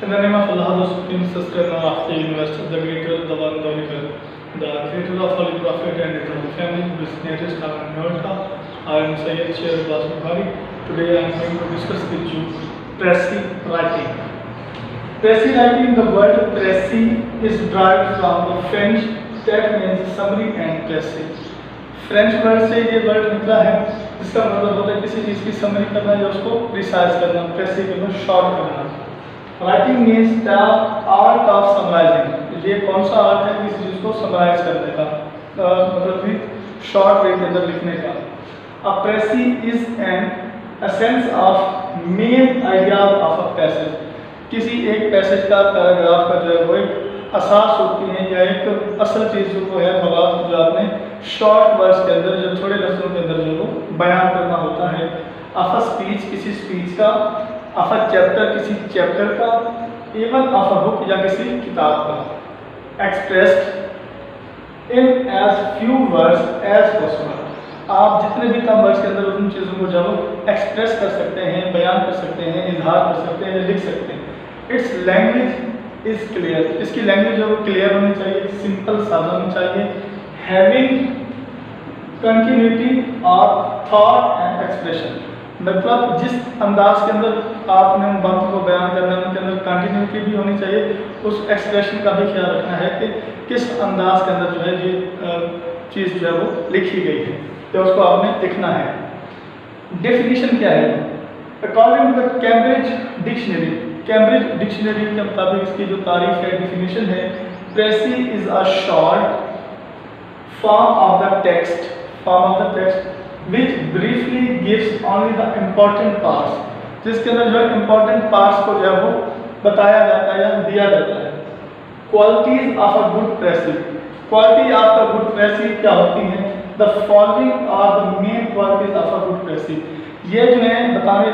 In the name of Allah, the Supreme Sustainer of the Universe, the Creator, the One, the Only God, the Creator of Holy Prophet and his whole family, who is nearest and America, I am Sayyid Sher Abbas Bukhari. Today I am going to discuss with you Précis writing. Précis writing, the word précis is derived from the French that means summary and précis. French word से ये word निकला है जिसका मतलब होता है किसी चीज़ की समरी करना या उसको प्रिसाइज करना, प्रेसी करना, शॉर्ट करना। Writing means the art of summarising. ये कौन सा आर्ट है? किसी चीज़ को समराइज करने का, मतलब भी शॉर्ट वे के अंदर लिखने का। A precis is an essence of main ideas of a passage. किसी एक पैसेज का, पैराग्राफ का जो है वो एक असास होती है या एक असल चीज़ जो है बात जो आपने शॉर्ट वर्ड्स के अंदर, जो थोड़े लफ्ज़ों के अंदर जो वो बयान करना होता है। ऑफ अ स्पीच, किसी स्पीच का, ऑफ अ चैप्टर, किसी चैप्टर का, इवन ऑफ अ बुक या किसी किताब का। Expressed in as few words as possible. आप जितने भी कम वर्ड्स के अंदर उन चीज़ों को जब एक्सप्रेस कर सकते हैं, बयान कर सकते हैं, इजहार कर सकते हैं, लिख सकते हैं। It's language is clear. इसकी लैंग्वेज जो क्लियर होनी चाहिए, सिंपल सादा होनी चाहिए। Having continuity of thought and expression, मतलब जिस अंदाज के अंदर आपने उन बातों को बयान करना है उनके अंदर कंटिन्यूटी भी होनी चाहिए। उस एक्सप्रेशन का भी ख्याल रखना है कि किस अंदाज के अंदर जो है ये चीज़ जो है वो लिखी गई है, तो उसको आपने लिखना है। डेफिनेशन क्या है? According to the Cambridge dictionary, Cambridge dictionary के मुताबिक इसकी जो तारीफ है, डेफिनेशन है, precis is a short form of the text, which briefly gives only the important parts, जिसके अंदर जो है important parts को जो है वो बताया जाता है या दिया जाता है। Qualities of a good précis, quality of a good précis क्या होती हैं? The following are the main qualities of a good précis। ये जो है बताने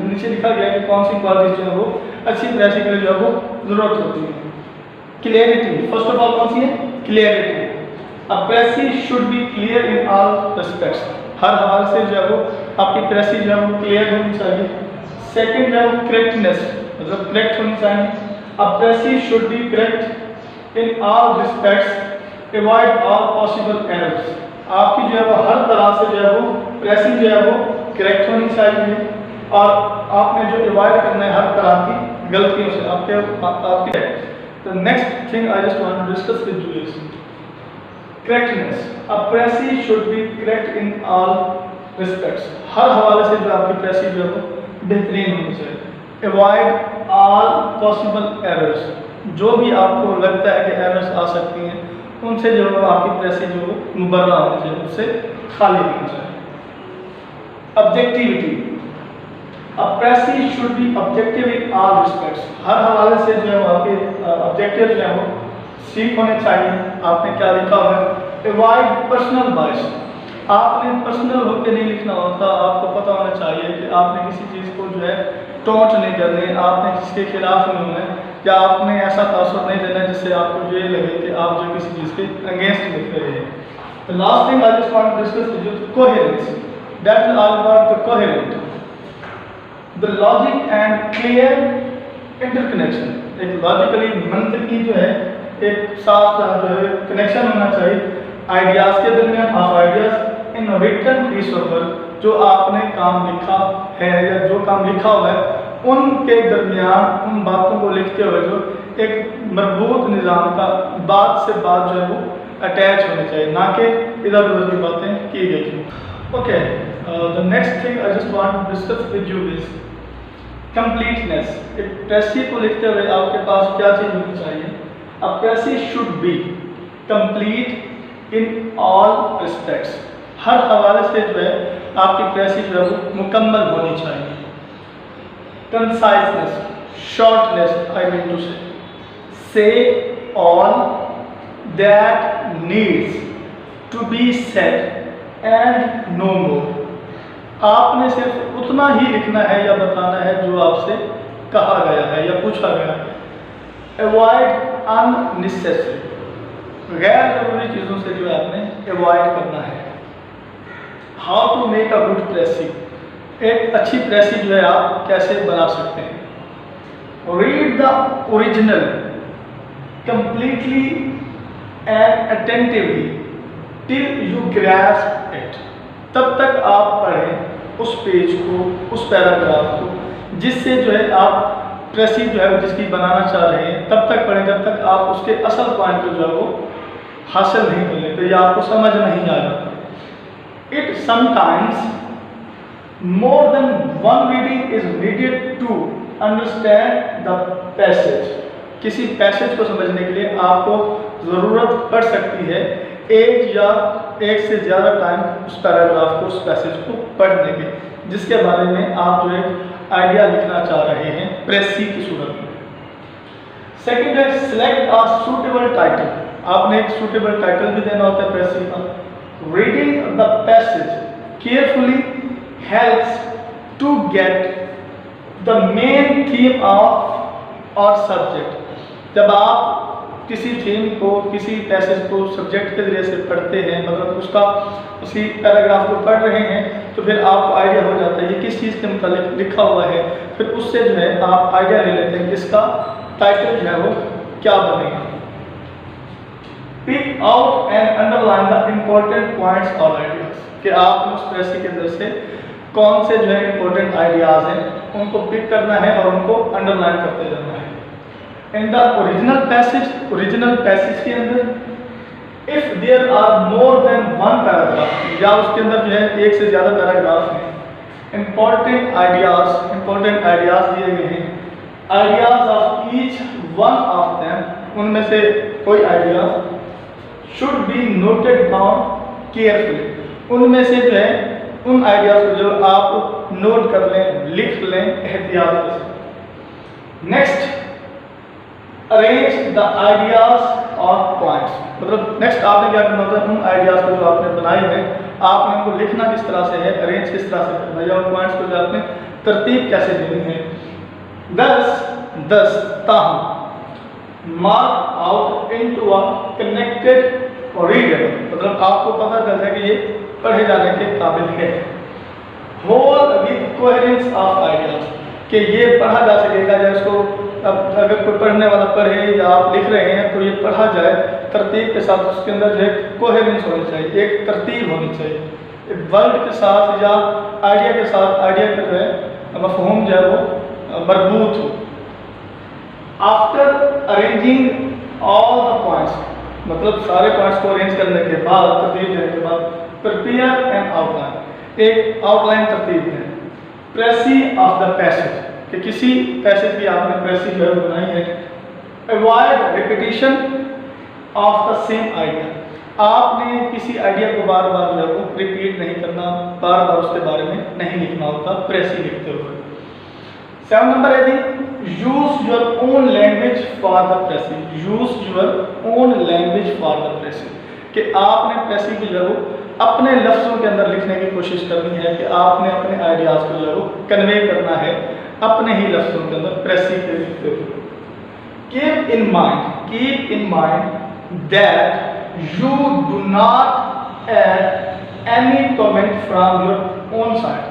नीचे लिखा गया है कि कौन सी क्वालिटीज जो है वो अच्छी प्रेसी के लिए जो है वो जरूरत होती है। क्लियरिटी, फर्स्ट ऑफ ऑल कौन सी है? Clarity. A precis should be clear in all respects, हर हवाले से जो है वो आपकी प्रेसी जो है वो क्लियर होनी चाहिए। सेकंड जो है वो करेक्टनेस, मतलब करेक्ट होनी चाहिए। A precis should be correct in all respects, avoid all possible errors. आपकी जो है वो हर तरह से जो है वो प्रेसी जो है वो करेक्ट होनी चाहिए और आपने जो अवॉइड करना है हर तरह की गलतियों से आपके। The next thing I just want to discuss with you is correctness. A precis should be correct in all respects, हर हवाले से जो आपकी प्रेसी जो है वो बेहतरीन होनी चाहिए। अवॉइड ऑल पॉसिबल एरर्स, जो भी आपको लगता है कि एरर्स आ सकती हैं उनसे जो है आपकी प्रेसी जो है मुबर्रा होनी चाहिए, उससे खाली होनी चाहिए। Objectivity, a precis should be objective in all respects, हर हवाले से जो है आपके ऑब्जेक्टिव जो है वो ठीक होने चाहिए, आपने क्या लिखा हुआ है। अवॉइड पर्सनल बायस, आपने पर्सनल होकर नहीं लिखना होता, आपको पता होना चाहिए कि आपने किसी चीज़ को जो है टोंट नहीं करनी, आपने किसके खिलाफ नहीं होना है या आपने ऐसा तासुर नहीं देना जिससे आपको ये लगे कि आप जो किसी चीज़ के अगेंस्ट लिख रहे हैं। The last thing I just want to discuss with you coherence, that is all about the coherent, the logic and clear interconnection. एक लॉजिकली मंतकी जो है एक साफ जो है कनेक्शन होना चाहिए आइडियाज़ के दरमियान, of ideas in written piece of work, जो आपने काम लिखा है या जो काम लिखा हुआ है उनके दरमियान उन बातों को लिखते हुए जो एक मजबूत निज़ाम का बात से बात जो है वो अटैच होनी चाहिए, ना कि इधर उधर की बातें की गई हों। Okay, the next thing I just want to discuss with you is completeness. एक प्रेसी को लिखते हुए आपके पास क्या चीज़ होनी चाहिए? A precis should be complete in all respects, हर हवाले से जो है आपकी प्रेसी जो है वो मुकम्मल होनी चाहिए। Conciseness, shortness, I mean to say all that needs to be said and no more, आपने सिर्फ उतना ही लिखना है या बताना है जो आपसे कहा गया है या पूछा गया है। अवॉइड अननेसेसरी, गैर जरूरी चीज़ों से जो है आपने अवॉइड करना है। How to make a good precis, एक अच्छी प्रेसी जो है आप कैसे बना सकते हैं। Read the original completely and attentively till you grasp it। तब तक आप पढ़ें उस पेज को, उस पैराग्राफ को, जिससे जो है आप प्रेसी जो है जिसकी बनाना चाह रहे हैं तब तक पढ़ें जब तक आप उसके असल पॉइंट को जो है वो हासिल नहीं कर लेते या आपको समझ नहीं आ जाता। It sometimes more than one reading is needed to understand the passage। किसी पैसेज को समझने के लिए आपको ज़रूरत पड़ सकती है एक या एक से ज़्यादा टाइम उस पैराग्राफ को, उस पैसेज को पढ़ने के, जिसके बारे में आप जो है आइडिया लिखना चाह रहे हैं प्रेसी की सूरत में। सेकंड है सिलेक्ट अ सूटेबल टाइटल। आपने एक सूटेबल टाइटल भी देना होता है प्रेसी का। Reading the passage carefully helps to get the main theme of or subject। जब आप किसी थीम को, किसी पैसेज को सब्जेक्ट के जरिए से पढ़ते हैं, मतलब उसी पैराग्राफ को पढ़ रहे हैं, तो फिर आपको आइडिया हो जाता है ये किस चीज़ के मुतालिक लिखा हुआ है। फिर उससे जो है आप आइडिया ले लेते हैं कि इसका टाइटल जो है वो क्या बनेगा। Pick out and underline the important points और आइडियाज, कि आपने उस प्रेसी के अंदर से कौन से जो है इंपॉर्टेंट आइडियाज हैं उनको पिक करना है और उनको अंडरलाइन करते जाना है। In the original passage, original passage के अंदर if there are more than one paragraph, या उसके अंदर जो है एक से ज़्यादा पैराग्राफ हैं, इंपॉर्टेंट आइडियाज दिए गए हैं। Ideas of each one of them, उनमें से कोई idea should be noted down carefully. उनमें से जो है उन आइडियाज को जो आप नोट कर लें, लिख लें एहतियात से। Next arrange the ideas of points, मतलब नेक्स्ट आपने क्या करना होता है, उन आइडियाज को जो आपने बनाए हैं आपने उनको लिखना किस तरह से है, अरेंज किस तरह से करना है, या उन पॉइंट्स को जो आपने तरतीब कैसे देनी है। 10 ताहम mark out into a connected reader, मतलब आपको पता चल जाए कि ये पढ़े जाने के काबिल है। Whole with coherence of ideas, कि ये पढ़ा जा सकेगा, या इसको अब अगर कोई पढ़ने वाला पढ़े या आप लिख रहे हैं तो ये पढ़ा जाए तरतीब के साथ, उसके अंदर जो है कोहेरेंस होनी चाहिए, एक तरतीब होनी चाहिए, वर्ड के साथ या आइडिया के साथ, आइडिया का जो है मफहूम जो है वो मरबूत हो। After arranging all the points, मतलब सारे पॉइंट्स को अरेंज करने के बाद, तरतीब देने के बाद, प्रिपेयर एन आउटलाइन, एक आउटलाइन तरतीब है। प्रेसी ऑफ द पैसेज, कि किसी पैसेज की आपने प्रेसी जो है बनाई है। Avoid repetition of the same idea, आपने किसी आइडिया को बार बार जो है वो रिपीट नहीं करना, बार बार उसके बारे में नहीं लिखना होता प्रेसी लिखते हुए। 7 नंबर है G use your own language for the precis. Use your own language for the precis, कि आपने प्रेसी को जो है अपने लफ्ज़ों के अंदर लिखने की कोशिश करनी है, कि आपने अपने आइडियाज़ को जो है वो कन्वे करना है अपने ही लफ्ज़ों के अंदर प्रेसी के लिखते हुए। Keep in mind that you do not add any comment from your own side,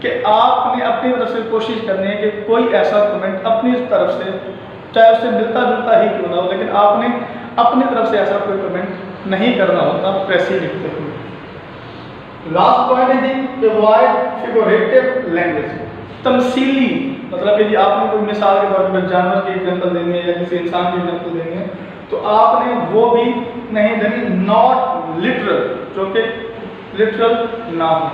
कि आपने अपनी तरफ से कोशिश करनी है कि कोई ऐसा कमेंट अपनी तरफ से, चाहे उससे मिलता जुलता ही क्यों ना हो, लेकिन आपने अपनी तरफ से ऐसा कोई कमेंट नहीं करना होता प्रेसी लिखते हुए। लास्ट पॉइंट है जी अवॉइड फिगरेटिव लैंग्वेज, तमसीली, मतलब यदि आपने कोई मिसाल के तौर पर जानवर की एग्जाम्पल देनी है या किसी इंसान की एग्जाम्पल देनी है तो आपने वो भी नहीं देनी, नॉट लिटरल, जो कि लिटरल ना हो।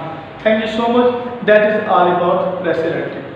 Thank you so much. That is all about pressure writing.